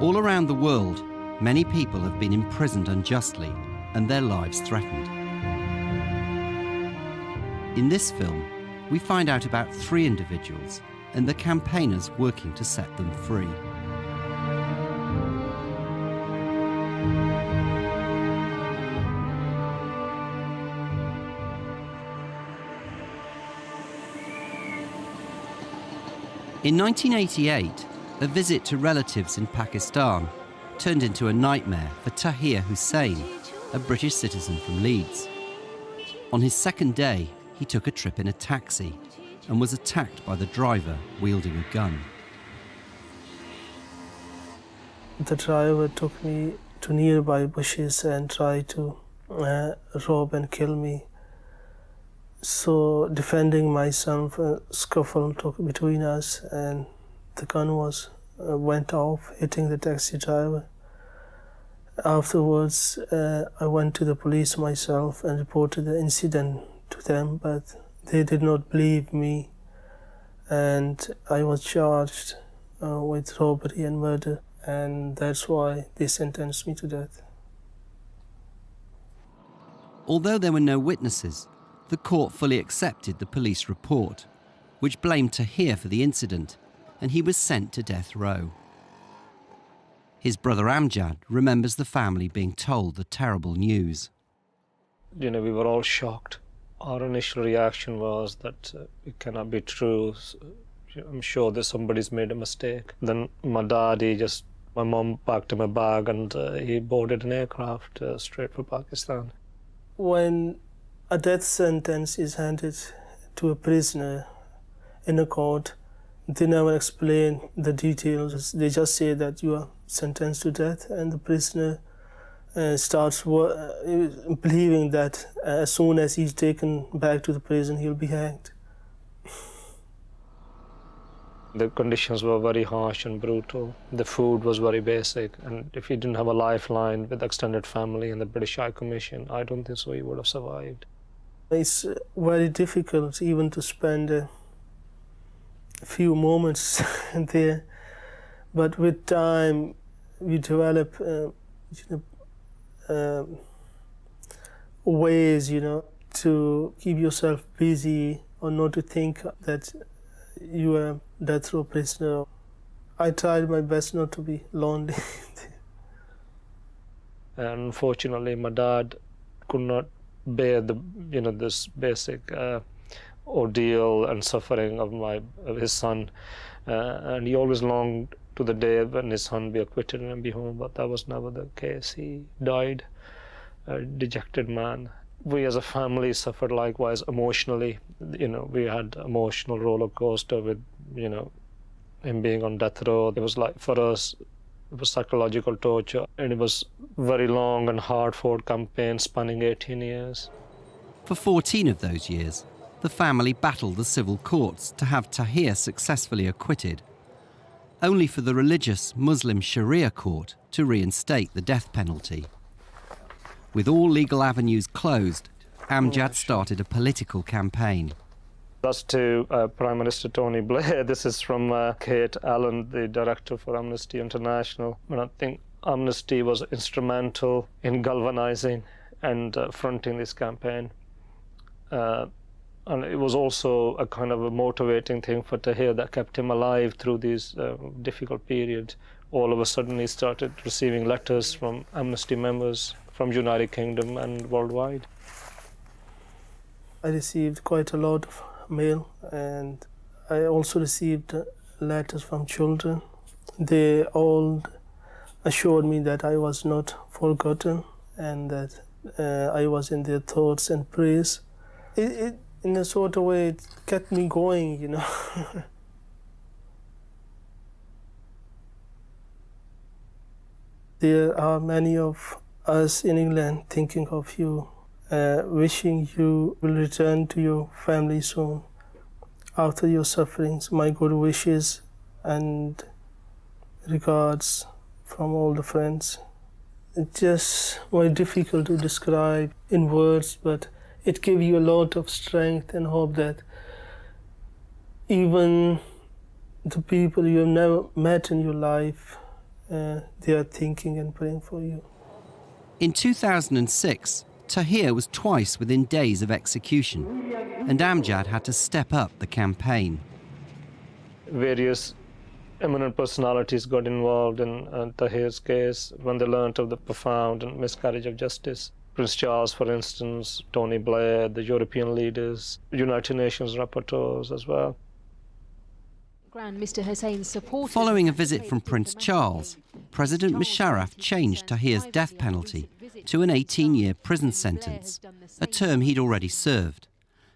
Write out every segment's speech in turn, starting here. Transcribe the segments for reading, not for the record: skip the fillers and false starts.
All around the world, many people have been imprisoned unjustly and their lives threatened. In this film, we find out about 3 individuals and the campaigners working to set them free. In 1988, a visit to relatives in Pakistan turned into a nightmare for Tahir Hussain, a British citizen from Leeds. On his second day, he took a trip in a taxi and was attacked by the driver wielding a gun. The driver took me to nearby bushes and tried to rob and kill me. So, defending myself, a scuffle took between us and the gun went off, hitting the taxi driver. Afterwards, I went to the police myself and reported the incident to them, but they did not believe me, and I was charged with robbery and murder, and that's why they sentenced me to death. Although there were no witnesses, the court fully accepted the police report, which blamed Tahir for the incident, and he was sent to death row. His brother Amjad remembers the family being told the terrible news. We were all shocked. Our initial reaction was that it cannot be true. I'm sure that somebody's made a mistake. Then my mom packed him a bag and he boarded an aircraft straight for Pakistan. When a death sentence is handed to a prisoner in a court, they never explain the details. They just say that you are sentenced to death, and the prisoner starts believing that as soon as he's taken back to the prison, he'll be hanged. The conditions were very harsh and brutal. The food was very basic, and if he didn't have a lifeline with extended family and the British High Commission, I don't think so he would have survived. It's very difficult even to spend a few moments there, but with time you develop ways, to keep yourself busy or not to think that you are a death row prisoner. I tried my best not to be lonely. And unfortunately, my dad could not bear this basic ordeal and suffering of his son, and he always longed to the day when his son be acquitted and be home, but that was never the case. He died a dejected man. We as a family suffered likewise emotionally. We had emotional roller coaster with him being on death row. It was like, for us, it was psychological torture, and it was very long and hard-fought campaign spanning 18 years. For 14 of those years, the family battled the civil courts to have Tahir successfully acquitted, only for the religious Muslim Sharia court to reinstate the death penalty. With all legal avenues closed, Amjad started a political campaign. That's to Prime Minister Tony Blair. This is from Kate Allen, the director for Amnesty International. And I think Amnesty was instrumental in galvanizing and fronting this campaign. And it was also a kind of a motivating thing for Tahir that kept him alive through these difficult periods. All of a sudden he started receiving letters from Amnesty members from United Kingdom and worldwide. I received quite a lot of mail, and I also received letters from children. They all assured me that I was not forgotten and that I was in their thoughts and prayers. It in a sort of way, it kept me going, There are many of us in England thinking of you, wishing you will return to your family soon after your sufferings. My good wishes and regards from all the friends. It's just very difficult to describe in words, but it gives you a lot of strength and hope that even the people you have never met in your life they are thinking and praying for you. In 2006, Tahir was twice within days of execution, and Amjad had to step up the campaign. Various eminent personalities got involved in Tahir's case when they learnt of the profound miscarriage of justice. Prince Charles, for instance, Tony Blair, the European leaders, United Nations rapporteurs as well. Mr. Hussein's supporters. Following a visit from Prince Charles, President Musharraf changed Tahir's death penalty to an 18-year prison sentence, a term he'd already served.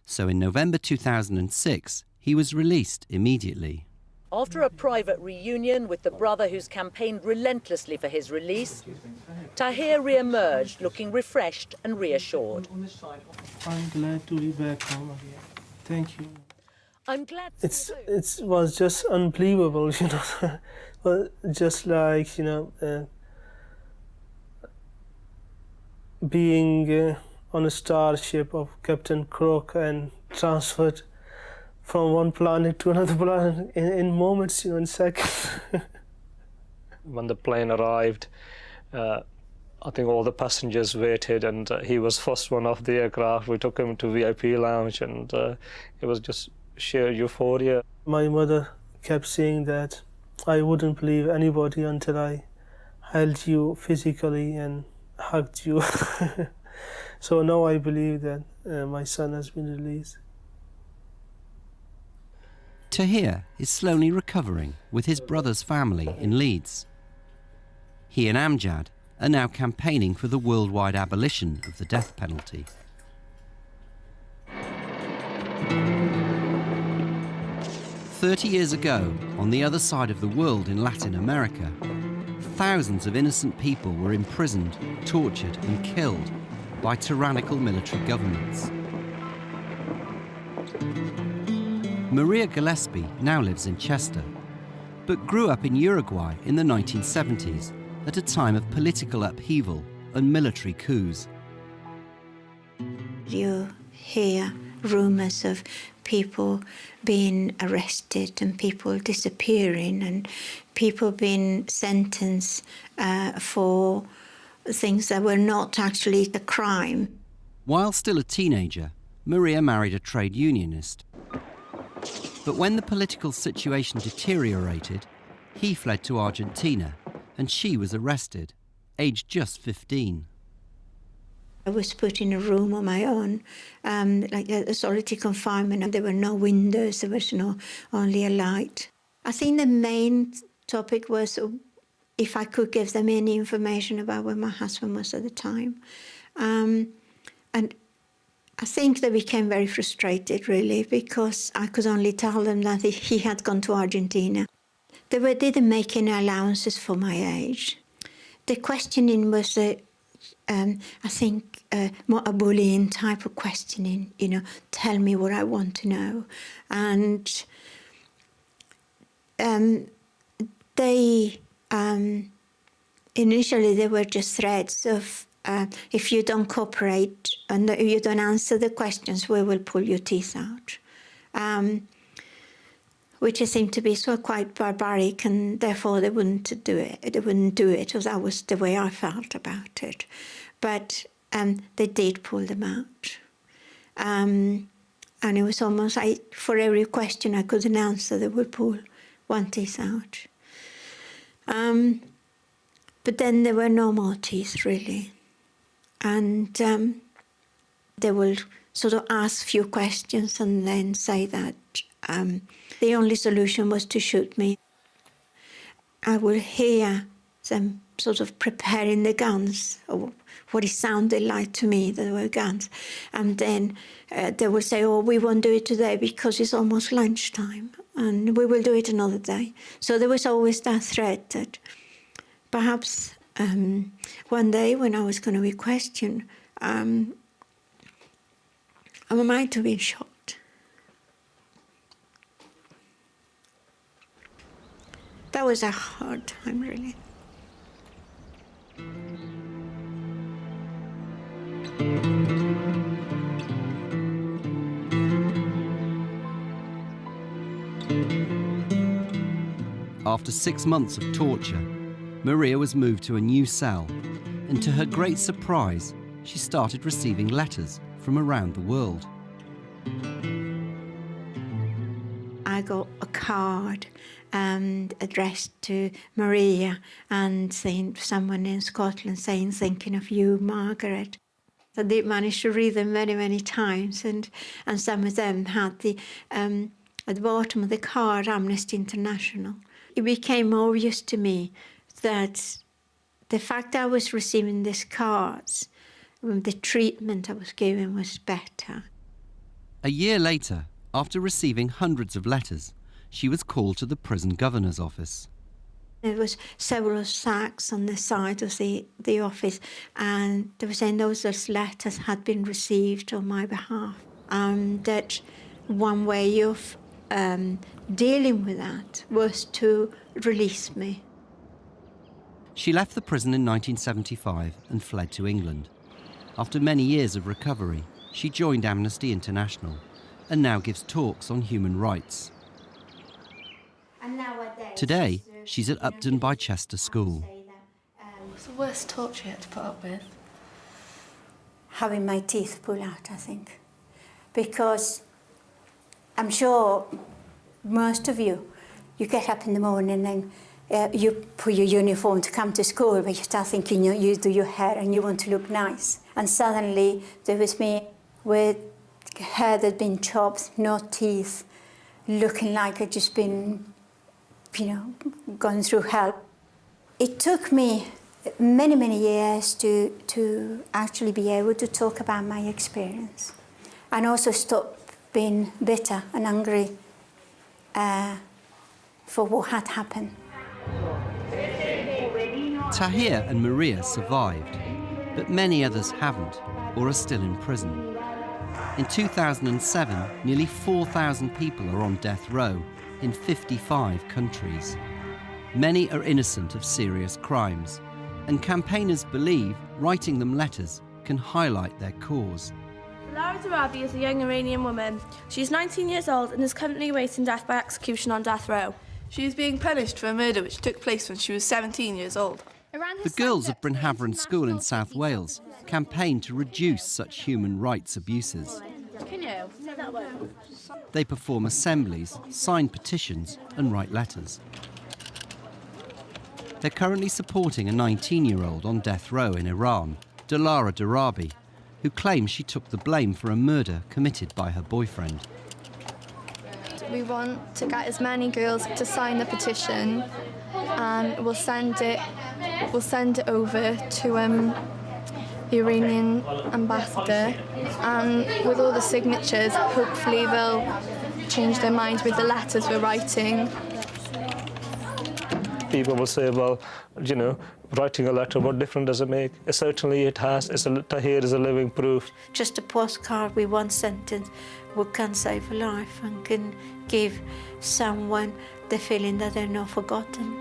So in November 2006, he was released immediately. After a private reunion with the brother who's campaigned relentlessly for his release, Tahir re-emerged looking refreshed and reassured. I'm glad to be back home again. Thank you. I'm glad. It was just unbelievable, you know. Well, just like, you know, being on a starship of Captain Crook and transferred from one planet to another planet in moments, you know, in seconds. When the plane arrived, I think all the passengers waited, and he was first one off the aircraft. We took him to VIP lounge, and it was just sheer euphoria. My mother kept saying that I wouldn't believe anybody until I held you physically and hugged you. So now I believe that my son has been released. Tahir is slowly recovering with his brother's family in Leeds. He and Amjad are now campaigning for the worldwide abolition of the death penalty. "30 years ago, on the other side of the world in Latin America, thousands of innocent people were imprisoned, tortured and killed by tyrannical military governments. Maria Gillespie now lives in Chester, but grew up in Uruguay in the 1970s at a time of political upheaval and military coups. You hear rumours of people being arrested and people disappearing and people being sentenced for things that were not actually a crime. While still a teenager, Maria married a trade unionist. But when the political situation deteriorated, he fled to Argentina and she was arrested, aged just 15. I was put in a room on my own, like a solitary confinement, and there were no windows, there was only a light. I think the main topic was if I could give them any information about where my husband was at the time. And I think they became very frustrated, really, because I could only tell them that he had gone to Argentina. They didn't make any allowances for my age. The questioning was, I think, more a bullying type of questioning, you know, tell me what I want to know. And initially they were just threats of, if you don't cooperate and if you don't answer the questions, we will pull your teeth out. Which seemed to be so quite barbaric, and therefore they wouldn't do it. They wouldn't do it, because that was the way I felt about it. But they did pull them out. And it was almost like for every question I couldn't answer, they would pull one teeth out. But then there were no more teeth, really. And they will sort of ask a few questions and then say that the only solution was to shoot me. I will hear them sort of preparing the guns, or what it sounded like to me, that they were guns. And then they will say, oh, we won't do it today because it's almost lunchtime, and we will do it another day. So there was always that threat that perhaps one day when I was going to be questioned, I might have been shot. That was a hard time, really. After 6 months of torture, Maria was moved to a new cell, and to her great surprise, she started receiving letters from around the world. I got a card addressed to Maria and saying someone in Scotland saying, "Thinking of you, Margaret." I did manage to read them many, many times, and some of them had at the bottom of the card, Amnesty International. It became obvious to me that the fact I was receiving these cards, the treatment I was given was better. A year later, after receiving hundreds of letters, she was called to the prison governor's office. There was several sacks on the side of the office, and they were saying those letters had been received on my behalf, and that one way of dealing with that was to release me. She left the prison in 1975 and fled to England. After many years of recovery, she joined Amnesty International and now gives talks on human rights. Today, she's at Upton by Chester School. What's the worst torture you had to put up with? Having my teeth pulled out, I think. Because I'm sure most of you get up in the morning and you put your uniform to come to school, but you start thinking you do your hair and you want to look nice. And suddenly there was me with hair that had been chopped, no teeth, looking like I'd just been, gone through hell. It took me many, many years to actually be able to talk about my experience and also stop being bitter and angry for what had happened. Tahir and Maria survived, but many others haven't or are still in prison. In 2007, nearly 4,000 people are on death row in 55 countries. Many are innocent of serious crimes, and campaigners believe writing them letters can highlight their cause. Lara Darabi is a young Iranian woman. She is 19 years old and is currently awaiting death by execution on death row. She is being punished for a murder which took place when she was 17 years old. The girls of Brynhaveren School in South Wales campaign to reduce such human rights abuses. They perform assemblies, sign petitions and write letters. They're currently supporting a 19-year-old on death row in Iran, Lara Darabi, who claims she took the blame for a murder committed by her boyfriend. We want to get as many girls to sign the petition, and we'll send it over to the Iranian ambassador, and with all the signatures, hopefully they'll change their minds with the letters we're writing. People will say, well, writing a letter, what difference does it make? Certainly it has. Tahir is a living proof. Just a postcard with one sentence can save a life and can give someone the feeling that they're not forgotten.